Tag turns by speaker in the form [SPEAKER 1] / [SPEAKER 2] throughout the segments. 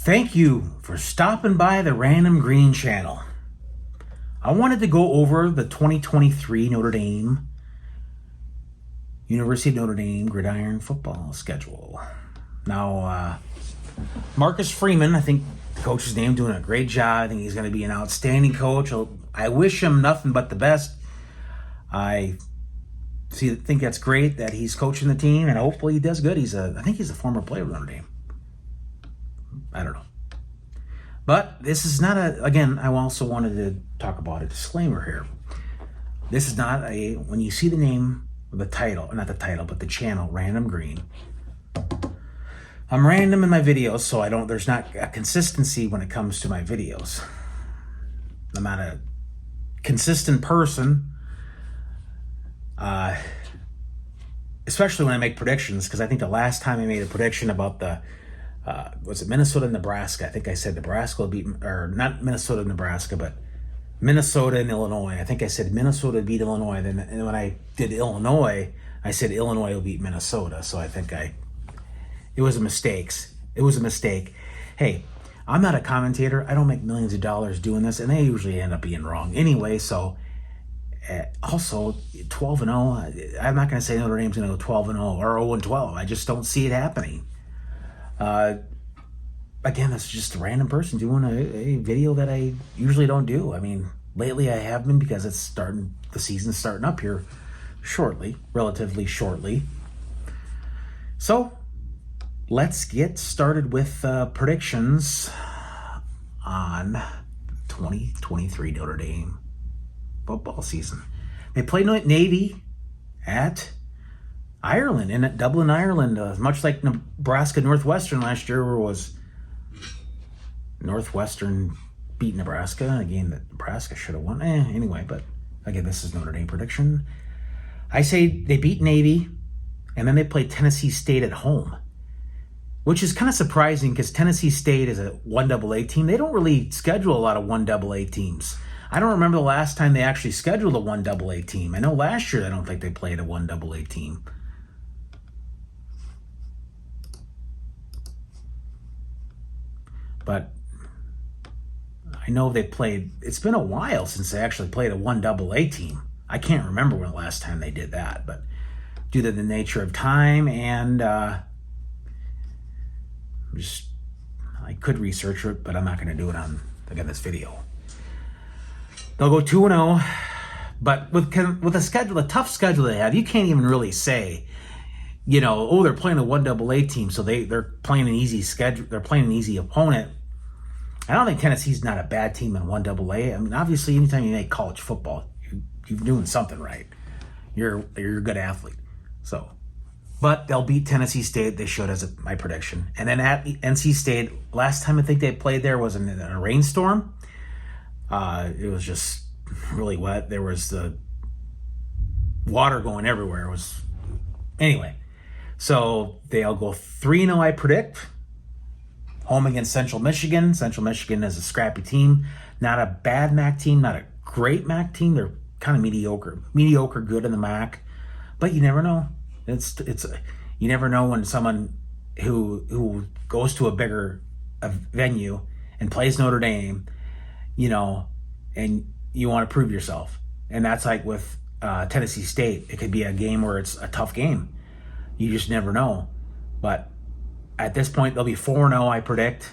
[SPEAKER 1] Thank you for stopping by the Random Green channel. I wanted to go over the 2023 University of Notre Dame gridiron football schedule. Now, Marcus Freeman, I think the coach's name, doing a great job. I think he's going to be an outstanding coach. I wish him nothing but the best. I think that's great that he's coaching the team, and hopefully he does good. I think he's a former player of Notre Dame. I don't know. But this is not again, I also wanted to talk about a disclaimer here. This is not when you see the name, the title, not the title, but the channel, Random Green. I'm random in my videos, so there's not a consistency when it comes to my videos. I'm not a consistent person, especially when I make predictions, because I think the last time I made a prediction about was it Minnesota and Nebraska? I think I said Nebraska will beat, or not Minnesota and Nebraska, but Minnesota and Illinois. I think I said Minnesota would beat Illinois. And when I did Illinois, I said Illinois will beat Minnesota. So I think it was a mistake. It was a mistake. Hey, I'm not a commentator. I don't make millions of dollars doing this, and they usually end up being wrong anyway. So also 12-0. I'm not going to say Notre Dame's going to go 12-0 or 0-12. I just don't see it happening. Again, it's just a random person doing a video that I usually don't do. I mean, lately I have been because the season's starting up here shortly, relatively shortly. So let's get started with predictions on 2023 Notre Dame football season. They played Navy at Ireland, in Dublin, Ireland, much like Nebraska Northwestern last year, where was Northwestern beat Nebraska, a game that Nebraska should have won. Anyway, but again, this is Notre Dame prediction. I say they beat Navy, and then they play Tennessee State at home, which is kind of surprising because Tennessee State is a 1AA team. They don't really schedule a lot of 1AA teams. I don't remember the last time they actually scheduled a 1AA team. I know last year I don't think they played a 1AA team. But I know it's been a while since they actually played a 1AA team. I can't remember when the last time they did that, but due to the nature of time and I could research it, but I'm not going to do it on, again, this video. They'll go 2-0, but with the tough schedule they have, you can't even really say, they're playing a 1AA team, so they're playing an easy schedule. They're playing an easy opponent. I don't think Tennessee's not a bad team in 1AA. I mean, obviously, anytime you make college football, you're doing something right. You're a good athlete. So, but they'll beat Tennessee State. They should, as my prediction. And then at NC State, last time I think they played there was in a rainstorm. It was just really wet. There was the water going everywhere. Anyway. So they'll go 3-0, I predict. Home against Central Michigan. Central Michigan is a scrappy team. Not a bad MAC team, not a great MAC team. They're kind of mediocre good in the MAC. But you never know. You never know when someone who goes to a bigger venue and plays Notre Dame, and you want to prove yourself. And that's like with Tennessee State. It could be a game where it's a tough game. You just never know. But at this point, they'll be 4-0, I predict.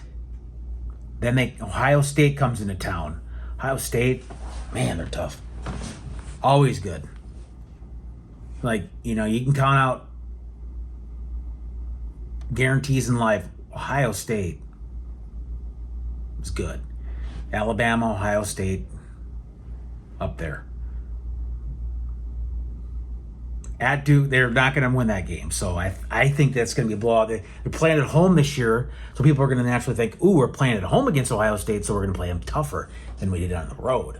[SPEAKER 1] Then Ohio State comes into town. Ohio State, man, they're tough. Always good. You can count out guarantees in life. Ohio State is good. Alabama, Ohio State, up there. At Duke, they're not going to win that game. So I think that's going to be a blowout. They're playing at home this year, so people are going to naturally think, ooh, we're playing at home against Ohio State, so we're going to play them tougher than we did on the road.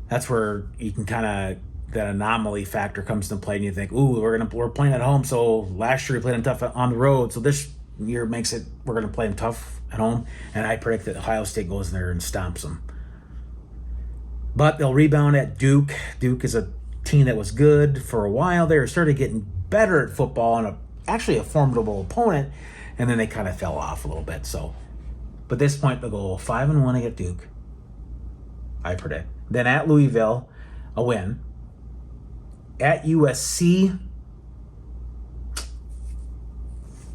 [SPEAKER 1] That's where you can kind of, that anomaly factor comes into play, and you think, ooh, we're playing at home, so last year we played them tough on the road, so this year makes it, we're going to play them tough at home, and I predict that Ohio State goes in there and stomps them. But they'll rebound at Duke. Duke is a team that was good for a while. They started getting better at football and actually a formidable opponent and then they kind of fell off a little bit. So, but at this point, they'll go 5-1 against Duke, I predict. Then at Louisville, a win. At USC,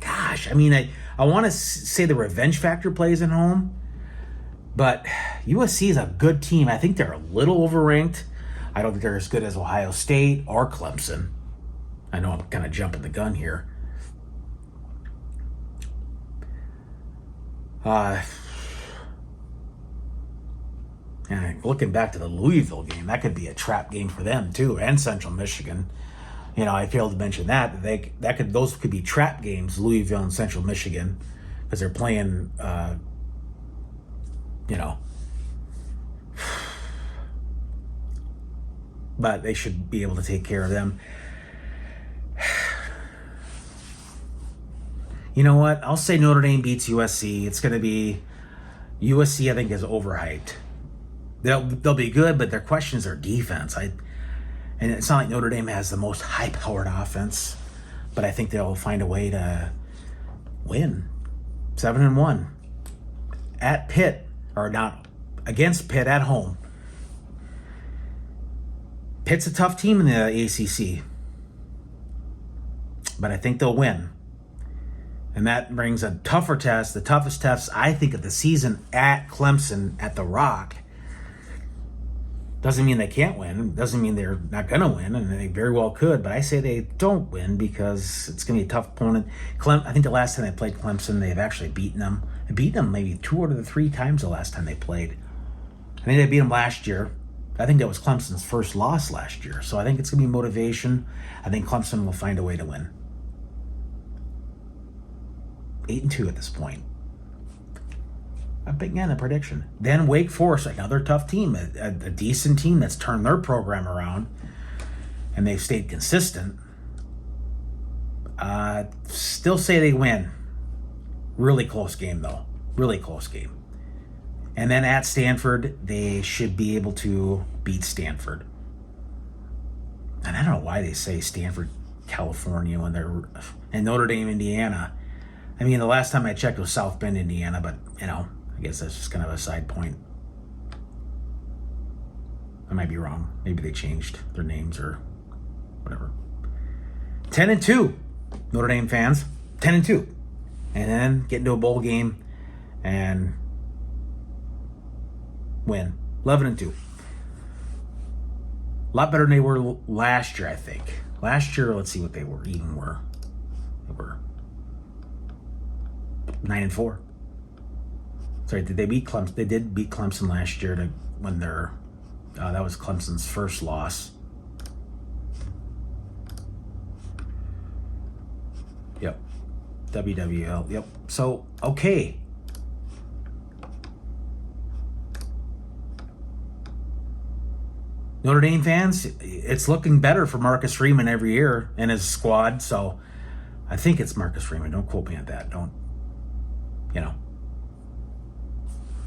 [SPEAKER 1] gosh, I mean, I want to say the revenge factor plays at home, but USC is a good team. I think they're a little overranked. I don't think they're as good as Ohio State or Clemson. I know I'm kind of jumping the gun here. And looking back to the Louisville game, that could be a trap game for them too, and Central Michigan. You know, I failed to mention those could be trap games, Louisville and Central Michigan, because they're playing. But they should be able to take care of them. You know what? I'll say Notre Dame beats USC. It's going to be USC. I think is overhyped. They'll be good, but their question is their defense. And it's not like Notre Dame has the most high-powered offense, but I think they'll find a way to win. 7-1 at Pitt, or not against Pitt at home. Pitt's a tough team in the ACC, but I think they'll win. And that brings a tougher test, the toughest test, I think, of the season at Clemson at the Rock. Doesn't mean they can't win. Doesn't mean they're not going to win, and they very well could. But I say they don't win because it's going to be a tough opponent. I think the last time they played Clemson, they've actually beaten them. They beat them maybe 2 out of the 3 times the last time they played. I think they beat them last year. I think that was Clemson's first loss last year. So I think it's going to be motivation. I think Clemson will find a way to win. 8-2 at this point. I'm big on a prediction. Then Wake Forest, another tough team, a decent team that's turned their program around, and they've stayed consistent. Still say they win. Really close game, though. Really close game. And then at Stanford, they should be able to beat Stanford. And I don't know why they say Stanford, California, when they're in Notre Dame, Indiana. I mean, the last time I checked was South Bend, Indiana, but, I guess that's just kind of a side point. I might be wrong. Maybe they changed their names or whatever. 10-2, Notre Dame fans. 10-2. And then get into a bowl game and win. 11-2. A lot better than they were last year, I think. Last year, let's see what they were. They were 9-4. Sorry, did they beat Clemson? They did beat Clemson last year that was Clemson's first loss. Yep. WWL. Yep. So, okay. Notre Dame fans, it's looking better for Marcus Freeman every year and his squad. So, I think it's Marcus Freeman. Don't quote me on that. Don't,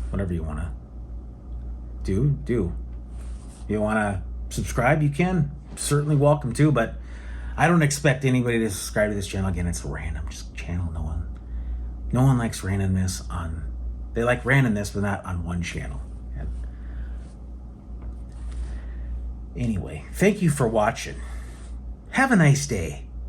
[SPEAKER 1] whatever you want to do. If you want to subscribe, you can. Certainly welcome to, but I don't expect anybody to subscribe to this channel. Again, it's a random channel. No one likes randomness they like randomness, but not on one channel. And anyway, thank you for watching. Have a nice day.